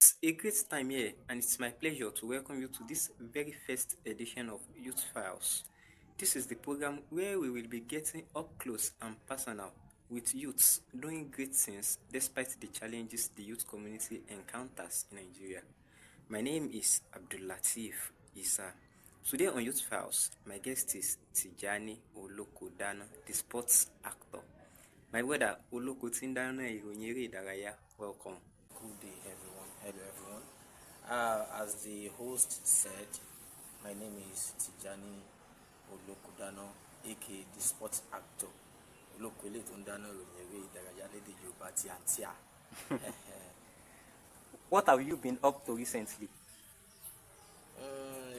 It's a great time here, and it's my pleasure to welcome you to this very first edition of Youth Files. This is the program where we will be getting up close and personal with youths doing great things despite the challenges the youth community encounters in Nigeria. My name is Abdullateef Isa. Today on Youth Files, my guest is Tijani Olokodana, the sports actor. My brother Olokotindana Ironyere Idaraya, welcome. Good day, everyone. Hello, everyone. As the host said, my name is Tijani Olokodana, aka the sports actor. Olokole Tondana Ronyewe Idaraya Lede Yoruba ti Antia. What have you been up to recently?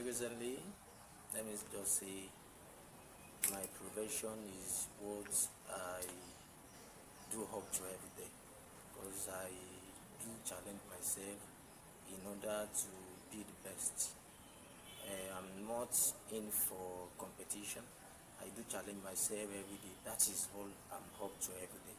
Recently, let me just say, my profession is what I do hope to every day, because I do challenge myself in order to be the best. I'm not in for competition. I do challenge myself every day. That is all I'm up to every day.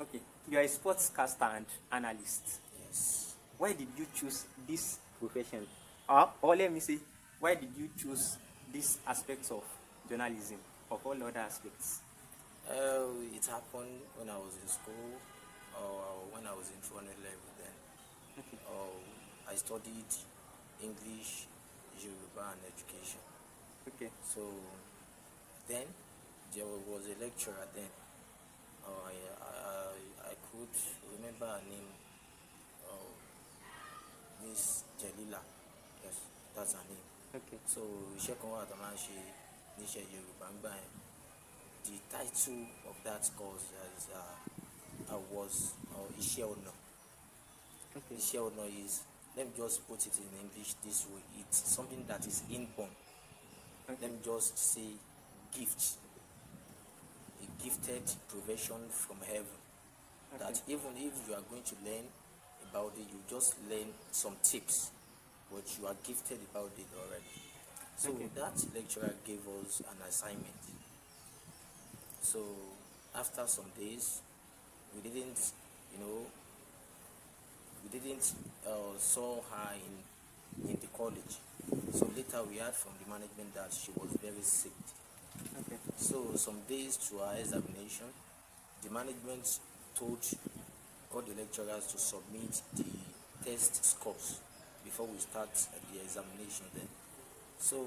Okay, you are a sportscaster and analyst. Yes. Why did you choose this profession? Or let me say, why did you choose this aspect of journalism of all other aspects? It happened when I was in school, or when I was in 200 level then. I studied English, Yoruba, and education. Okay. So then there was a lecturer then. I could remember her name, Miss Jelila. Yes, that's her name. Okay. So iṣẹ́ kan wà tó máa ń ṣe níṣẹ́ Yorùbá ń gbà yẹn. The title of that course is was iṣẹ́ ọnà. Okay. Iṣẹ́ ọnà is, let me just put it in English this way. It's something that is inborn. Okay. Let me just say gift. A gifted profession from heaven. Okay. That even if you are going to learn about it, you just learn some tips, but you are gifted about it already. So Okay. that lecturer gave us an assignment. So after some days, we didn't saw her in the college. So later we heard from the management that she was very sick. Okay. So some days to our examination, the management told all the lecturers to submit the test scores before we start the examination then. So,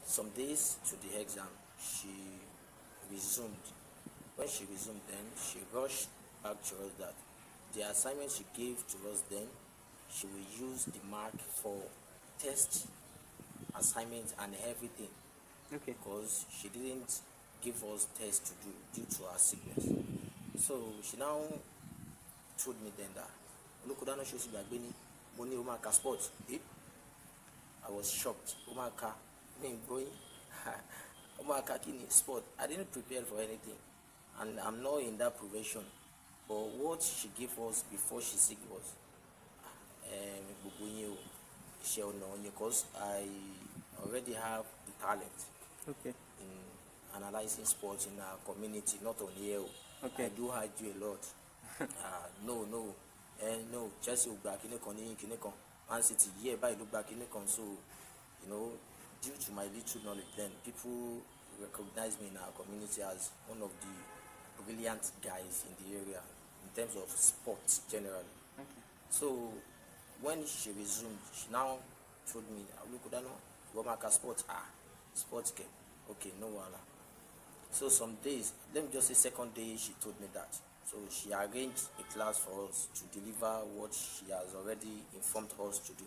some days to the exam, she resumed. When she resumed then, she rushed back to us that the assignment she gave to us then, she will use the mark for test, assignment, and everything. Okay. Because she didn't give us tests to do due to her sickness. So she now told me then that Olokodana shows you that Boni Omaka sports. I was shocked. Omaka, going Omaka kini sport. I didn't prepare for anything, and I'm not in that profession. But what she gave us before she sick was because I already have the talent Okay. in analyzing sports in our community, not only here. Okay. I do hide you a lot. No, Chelsea will back in the Man City, yeah, by look back in the console. Due to my little knowledge, then people recognize me in our community as one of the brilliant guys in the area in terms of sports generally. Okay. So when she resumed, she now told me, Olokodana, you want to sports? Sports game. Okay, no wala. So some days, let me just say second day, she told me that. So she arranged a class for us to deliver what she has already informed us to do.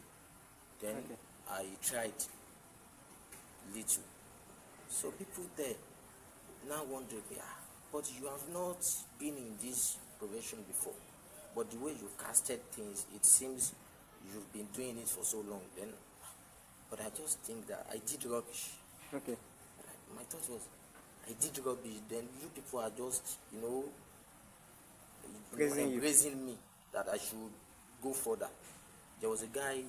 Then Okay. I tried little. So people there now wonder, but you have not been in this profession before. But the way you've casted things, it seems you've been doing it for so long. Then, but I just think that I did rubbish. Okay. My thought was, I did rubbish. Then you people are just, praising me that I should go further. There was a guy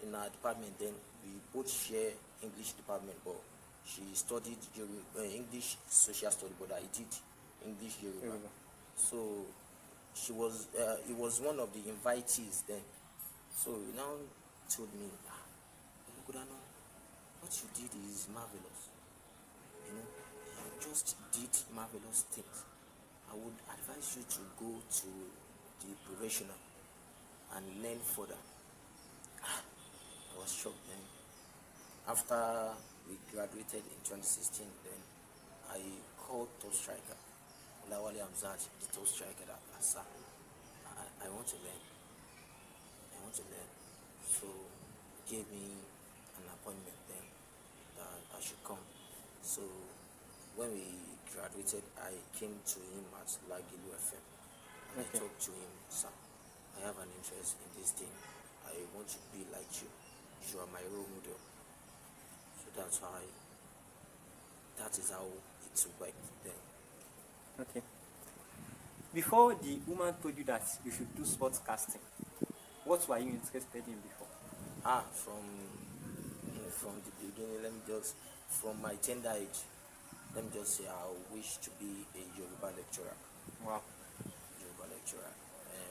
in our department then. We both share English department, but she studied English social study, but I did English Yoruba. So he was one of the invitees then. So he now told me, Olokodana, what you did is marvelous. You know, you just did marvelous things. I would advise you to go to the professional and learn further. I was shocked then. After we graduated in 2016, then I called top striker, Olawale Hamzat, the top striker, that sir, I want to learn. I want to learn. So he gave me an appointment then that I should come. So when we graduated, I came to him at LageluFM and I talked to him, sir, I have an interest in this thing. I want to be like you. You are my role model. So that is how it worked then. Okay. Before the woman told you that you should do sports casting, what were you interested in before? From the beginning, from my tender age, let me just say I wish to be a Yoruba lecturer. Wow. Yoruba lecturer.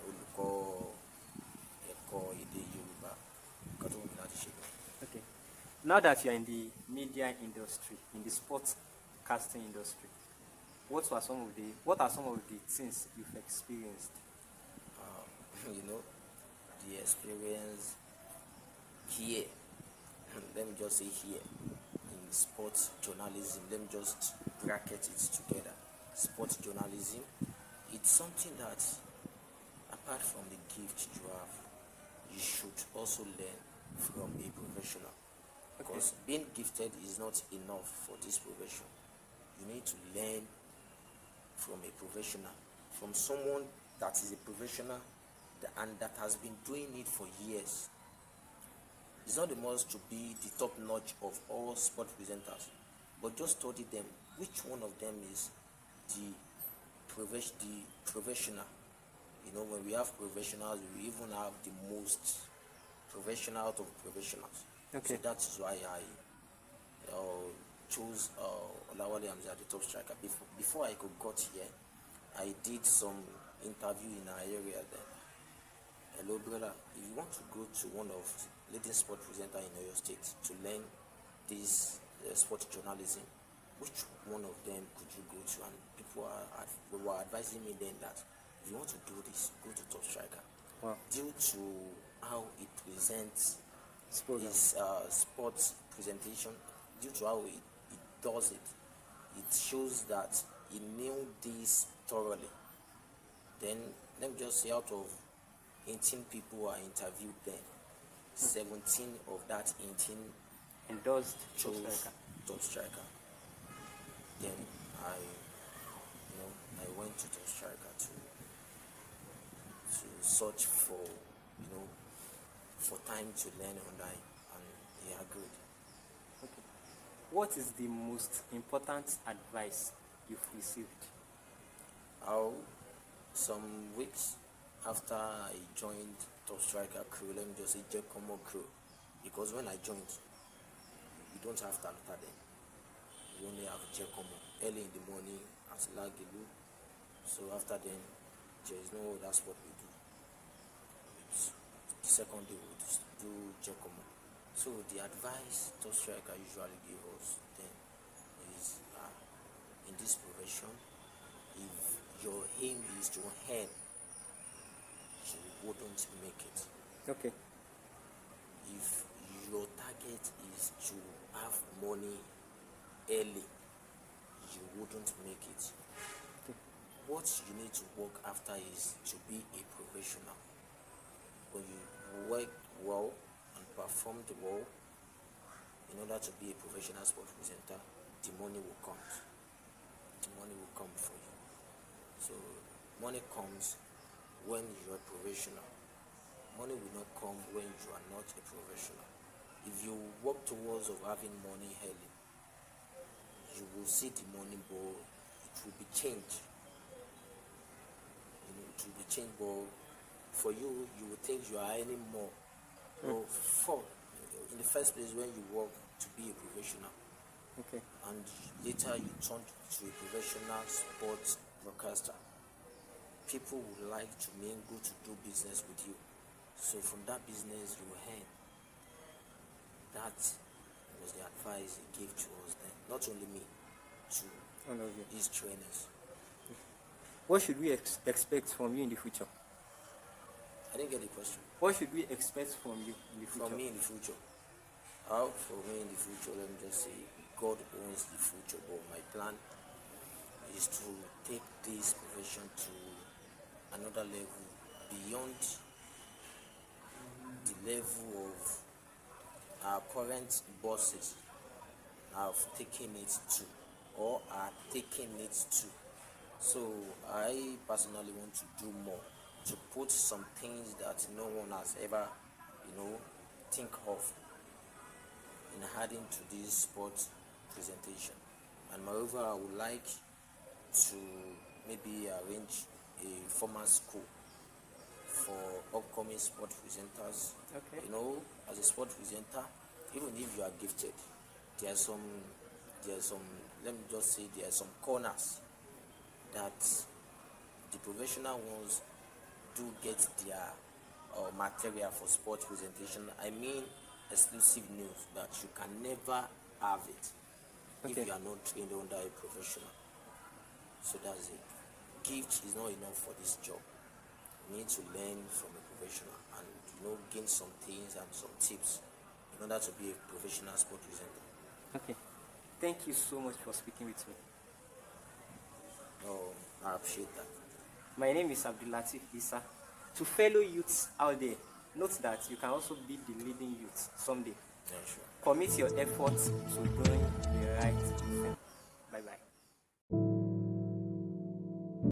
Olùkọ́ ẹ̀kọ́ èdè Yorùbá. Okay. Now that you are in the media industry, in the sports casting industry, what are some of the things you've experienced? The experience here, let me just say here, in sports journalism, let me just bracket it together. Sports journalism, it's something that, apart from the gift you have, you should also learn from a professional. Because being gifted is not enough for this profession. You need to learn from a professional, from someone that is a professional and that has been doing it for years. It's not the must to be the top notch of all sport presenters, but just study them. Which one of them is the professional? When we have professionals, we even have the most professional out of professionals. Okay. So that is why I chose Olawale Hamzat, the top striker. Before I could got here, I did some interview in our area then. Hello, brother. If you want to go to one of leading sport presenter in Oyo State to learn this sport journalism, which one of them could you go to? And people were advising me then that if you want to do this, go to top striker. Wow. Due to how it presents his sports presentation, due to how it does it, it shows that he knew this thoroughly. Then let me just say, out of 18 people who are interviewed then, 17 of that 18 endorsed chose top striker. Then I went to top striker to search for time to learn online, and he agreed. Okay. What is the most important advice you've received? Some weeks after I joined top striker crew, let me just say Jekomo crew, because when I joined, we don't have Talata then. We only have Jekomo early in the morning at Lagelu. So after then, there is no other sport we do. The second day we do Jekomo. So the advice top striker usually give us then is, in this profession, if your aim is to earn, you wouldn't make it. Okay. If your target is to have money early, you wouldn't make it. Okay. What you need to work after is to be a professional. When you work well and perform well, in order to be a professional sport presenter, the money will come. The money will come for you. So money comes when you are professional. Money will not come when you are not a professional. If you work towards of having money early, you will see the money, but it will be changed. It will be changed, but for you, you will think you are earning more. Well, in the first place, when you work to be a professional, okay, and later you turn to a professional sports broadcaster, people would like to mingle to do business with you. So from that business you earn. That was the advice he gave to us then. Not only me, to All of you. his trainers. What should we expect from you in the future? I didn't get the question. What should we expect from you in the future? From me in the future. How for me in the future, let me just say God owns the future, but my plan is to take this profession to another level beyond the level of our current bosses have taken it to, or are taking it to. So I personally want to do more, to put some things that no one has ever, think of in adding to this sports presentation. And moreover, I would like to maybe arrange a formal school for upcoming sport presenters. Okay. As a sport presenter, even if you are gifted, there are some, let me just say, there are some corners that the professional ones do get their material for sports presentation. I mean, exclusive news that you can never have it if you are not trained under a professional. So that's it. Gift is not enough for this job. You need to learn from a professional and gain some things and some tips in order to be a professional sport presenter. Okay. Thank you so much for speaking with me. Oh, I appreciate that. My name is Abdullateef Isa. To fellow youths out there, note that you can also be the leading youth someday. Yeah, sure. Commit your efforts to doing the right thing. Bye-bye.